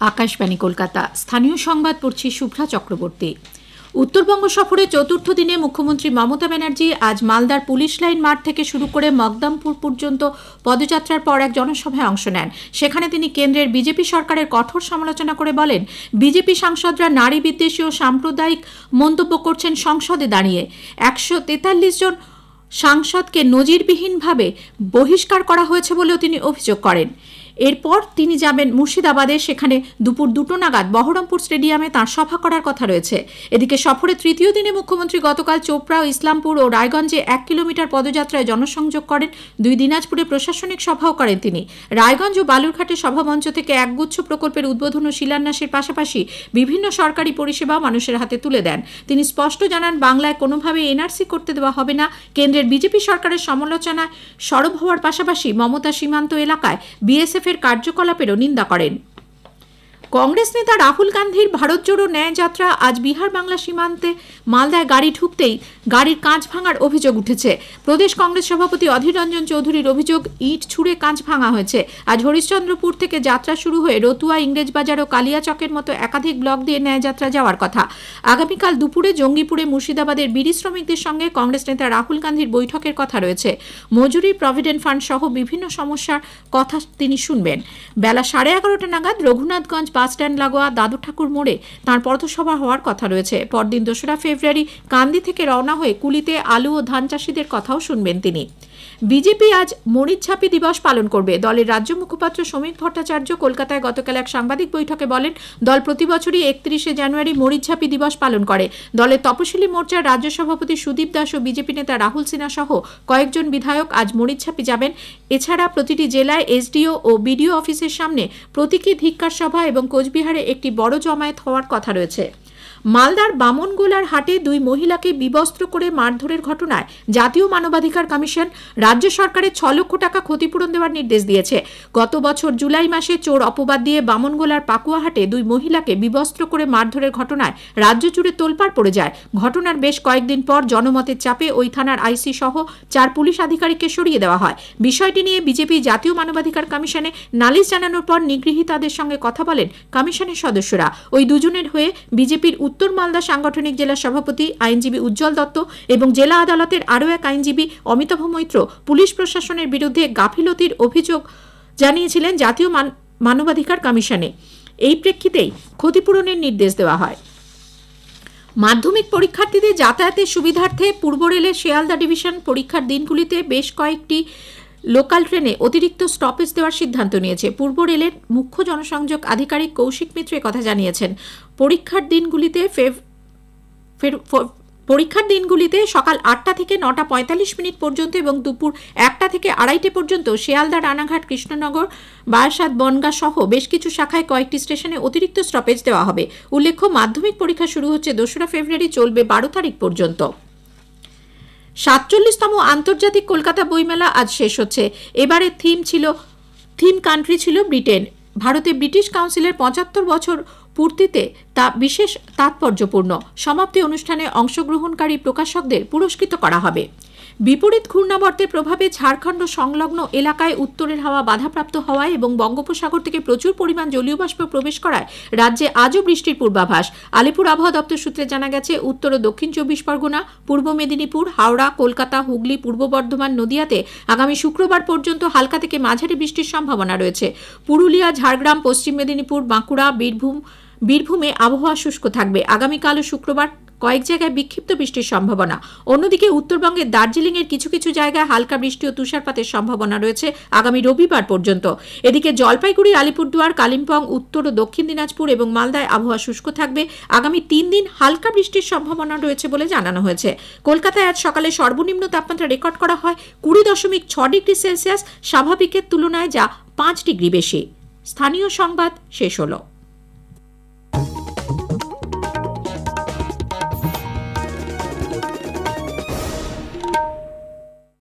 आकाशवाणी कलकाता स्थानीय संबाद पढ़ছি शुभ्रा चक्रवर्ती। उत्तरबंग सफरे चतुर्थ दिने मुख्यमंत्री ममता बनर्जी आज मालदार पुलिस लाइन माठ থেকে শুরু করে মকদমপুর পর্যন্ত পদযাত্রার পর এক জনসভায় অংশ নেন। সেখানে তিনি কেন্দ্রের বিজেপি সরকারের কঠোর সমালোচনা করে বলেন, বিজেপি সাংসদরা নারী বিদ্বেষী ও সাম্প্রদায়িক মন্তব্য করছেন সংসদে দাঁড়িয়ে। 143 জন সাংসদকে নজিরবিহীনভাবে বহিষ্কার করা হয়েছে বলেও তিনি অভিযোগ করেন। এরপর তিনি যাবেন মুর্শিদাবাদে, সেখানে দুপুর 2টো নাগাদ বহরমপুর স্টেডিয়ামে তাঁর সভা করার কথা রয়েছে। এদিকে সফরে তৃতীয় দিনে মুখ্যমন্ত্রী গতকাল চোপড়া, ইসলামপুর ও রায়গঞ্জে 1 কিলোমিটার পদযাত্রায় জনসংযোগ করেন। 2 দিনাজপুরে প্রশাসনিক সভাও করেন তিনি। রায়গঞ্জ ও বালুরঘাটে সভামঞ্চ থেকে একগুচ্ছ প্রকল্পের উদ্বোধন ও শিলান্যাসের পাশাপাশি বিভিন্ন সরকারি পরিষেবা মানুষের হাতে তুলে দেন। তিনি স্পষ্ট জানান, বাংলায় কোনোভাবে এনআরসি করতে দেওয়া হবে না। কেন্দ্রের বিজেপি সরকারের সমালোচনায় সরব হওয়ার পাশাপাশি মমতা সীমান্ত এলাকায় বিএসএফ কার্যকলাপেরও নিন্দা করেন। কংগ্রেস নেতা রাহুল গান্ধীর ভারত জোড়ো ন্যায় যাত্রা আজ বিহার বাংলা সীমান্তে মালদায় গাড়ি ঢুকতেই গাড়ির কাঁচ ভাঙার অভিযোগ উঠেছে। প্রদেশ কংগ্রেস সভাপতি অধীর রঞ্জন চৌধুরীর অভিযোগ, ইট ছুঁড়ে কাঁচ ভাঙা হয়েছে। আজ হরিশ্চন্দ্রপুর থেকে যাত্রা শুরু হয়ে রতুয়া, ইংরেজবাজার ও কালিয়াচকের মতো একাধিক ব্লক দিয়ে ন্যায় যাত্রা যাওয়ার কথা। আগামীকাল দুপুরে জঙ্গিপুরে মুর্শিদাবাদের বিড়ি শ্রমিকদের সঙ্গে কংগ্রেস নেতা রাহুল গান্ধীর বৈঠকের কথা রয়েছে। মজুরি, প্রভিডেন্ট ফান্ড সহ বিভিন্ন সমস্যার কথা তিনি শুনবেন। বেলা 11:30 নাগাদ রঘুনাথগঞ্জ বাস স্ট্যান্ড লাগোয়া দাদু ঠাকুর মোড়ে তাঁর পথসভা হওয়ার কথা রয়েছে। পরদিন 2রা ফেব্রুয়ারি কান্দি থেকে রওনা হয়ে কুলিতে আলু ও ধান চাষিদের কথাও শুনবেন তিনি। বিজেপি আজ মরিচঝাপি দিবস পালন করবে। দলের রাজ্য মুখপাত্র শ্রমিক ভট্টাচার্য কলকাতায় গতকাল এক সাংবাদিক বৈঠকে বলেন, দল প্রতি বছরই 31শে জানুয়ারি মরিচঝাপি দিবস পালন করে। দলের তপশিলি মোর্চার রাজ্য সভাপতি সুদীপ দাস ও বিজেপি নেতা রাহুল সিনহা সহ কয়েকজন বিধায়ক আজ মরিচঝাপি যাবেন। এছাড়া প্রতিটি জেলায় এসডিও ও বিডিও অফিসের সামনে প্রতীকী ধিক্কার সভা এবং কোচবিহারে একটি বড় জমায়েত হওয়ার কথা রয়েছে। মালদার বামনগোলার হাটে 2 মহিলাকে বিবস্ত্র করে মারধরের ঘটনায় জাতীয় মানবাধিকার কমিশন রাজ্য সরকারের 6 লক্ষ টাকা ক্ষতিপূরণ দেওয়ার নির্দেশ দিয়েছে। গত বছর জুলাই মাসে চোর অপবাদ দিয়ে বামনগোলার পাকুয়াহাটে 2 মহিলাকে বিবস্ত্র করে মারধরের ঘটনায় রাজ্য জুড়ে তোলপাড় পড়ে যায়। ঘটনার বেশ কয়েকদিন পর জনমতের চাপে ওই থানার আইসি সহ 4 পুলিশ আধিকারিককে সরিয়ে দেওয়া হয়। বিষয়টি নিয়ে বিজেপি জাতীয় মানবাধিকার কমিশনে নালিশ জানানোর পর নিগৃহীতাদের সঙ্গে কথা বলেন কমিশনের সদস্যরা। ওই দুজনের হয়ে বিজেপির উত্তর মালদা সাংগঠনিক জেলা সভাপতি আইনজীবী উজ্জ্বল দত্ত এবং জেলা আদালতের আরও এক আইনজীবী অমিতাভ মৈত্র পুলিশ প্রশাসনের বিরুদ্ধে গাফিলতির অভিযোগ জানিয়েছিলেন জাতীয় মানবাধিকার কমিশনে। এই প্রেক্ষিতেই ক্ষতিপূরণের নির্দেশ দেওয়া হয়। মাধ্যমিক পরীক্ষার্থীদের যাতায়াতের সুবিধার্থে পূর্ব রেলের শিয়ালদা ডিভিশন পরীক্ষার দিনগুলিতে বেশ কয়েকটি লোকাল ট্রেনে অতিরিক্ত স্টপেজ দেওয়ার সিদ্ধান্ত নিয়েছে। পূর্ব রেলের মুখ্য জনসংযোগ আধিকারিক কৌশিক মিত্র কথা জানিয়েছেন। পরীক্ষার দিনগুলিতে সকাল 8টা থেকে 9টা 45 মিনিট পর্যন্ত এবং দুপুর 1টা থেকে 2:30 পর্যন্ত শিয়ালদা, রানাঘাট, কৃষ্ণনগর, বারাসাত, বনগাঁ সহ বেশ কিছু শাখায় কয়েকটি স্টেশনে অতিরিক্ত স্টপেজ দেওয়া হবে। উল্লেখ্য, মাধ্যমিক পরীক্ষা শুরু হচ্ছে 2রা ফেব্রুয়ারি, চলবে 12 তারিখ পর্যন্ত। 47তম আন্তর্জাতিক কলকাতা বইমেলা আজ শেষ হচ্ছে। এবারে থিম কান্ট্রি ছিল ব্রিটেন। ভারতে ব্রিটিশ কাউন্সিলের 75 বছর পূর্তিতে তা বিশেষ তাৎপর্যপূর্ণ। সমাপ্তি অনুষ্ঠানে অংশগ্রহণকারী প্রকাশকদের পুরস্কৃত করা হবে। বিপরীত ঘূর্ণাবর্তের প্রভাবে ঝাড়খণ্ড সংলগ্ন এলাকায় উত্তরের হাওয়া বাধাপ্রাপ্ত হওয়ায় এবং বঙ্গোপসাগর থেকে প্রচুর পরিমাণ জলীয় বাষ্প প্রবেশ করায় রাজ্যে আজও বৃষ্টির পূর্বাভাস। আলিপুর আবহাওয়া দপ্তর সূত্রে জানা গেছে, উত্তর ও দক্ষিণ 24 পরগনা, পূর্ব মেদিনীপুর, হাওড়া, কলকাতা, হুগলি, পূর্ব বর্ধমান, নদিয়াতে আগামী শুক্রবার পর্যন্ত হালকা থেকে মাঝারি বৃষ্টির সম্ভাবনা রয়েছে। পুরুলিয়া, ঝাড়গ্রাম, পশ্চিম মেদিনীপুর, বাঁকুড়া, বীরভূমে আবহাওয়া শুষ্ক থাকবে। আগামীকাল ও শুক্রবার কয়েক জায়গায় বিক্ষিপ্ত বৃষ্টির সম্ভাবনা। অন্যদিকে উত্তরবঙ্গের দার্জিলিংয়ের কিছু কিছু জায়গায় হালকা বৃষ্টি ও তুষারপাতের সম্ভাবনা রয়েছে আগামী রবিবার পর্যন্ত। এদিকে জলপাইগুড়ি, আলিপুরদুয়ার, কালিম্পং, উত্তর ও দক্ষিণ দিনাজপুর এবং মালদায় আবহাওয়া শুষ্ক থাকবে। আগামী 3 দিন হালকা বৃষ্টির সম্ভাবনা রয়েছে বলে জানানো হয়েছে। কলকাতায় আজ সকালে সর্বনিম্ন তাপমাত্রা রেকর্ড করা হয় 20.6 ডিগ্রি সেলসিয়াস, স্বাভাবিকের তুলনায় যা 5 ডিগ্রি বেশি। স্থানীয় সংবাদ শেষ হলো।